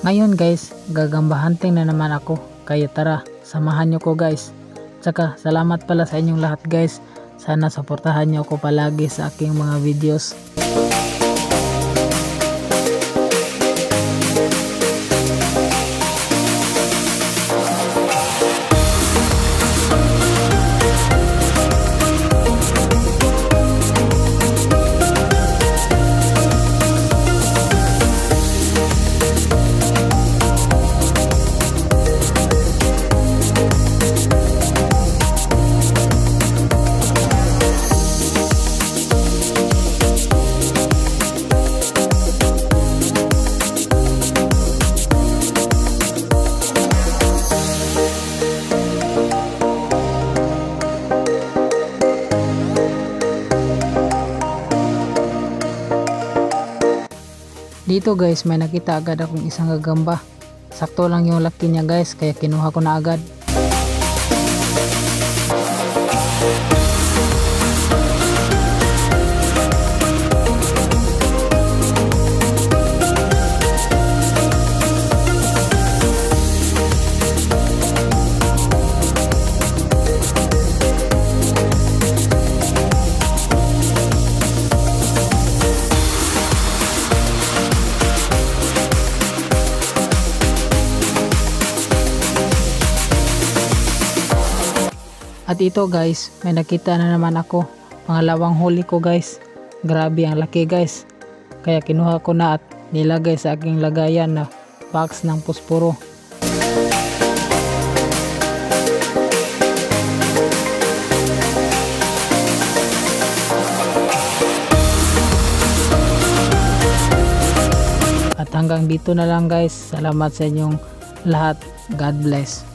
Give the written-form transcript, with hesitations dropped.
Ngayon guys, gagambahanteng na naman ako. Kaya tara, samahan nyo ko guys. Tsaka salamat pala sa inyong lahat guys. Sana suportahan nyo ako palagi sa aking mga videos. Dito guys, may nakita agad akong isang gagamba. Sakto lang yung laki niya guys, kaya kinuha ko na agad. At ito guys, may nakita na naman ako. Pangalawang huli ko guys. Grabe ang laki guys. Kaya kinuha ko na at nilagay sa aking lagayan na box ng pusporo. At hanggang dito na lang guys. Salamat sa inyong lahat. God bless.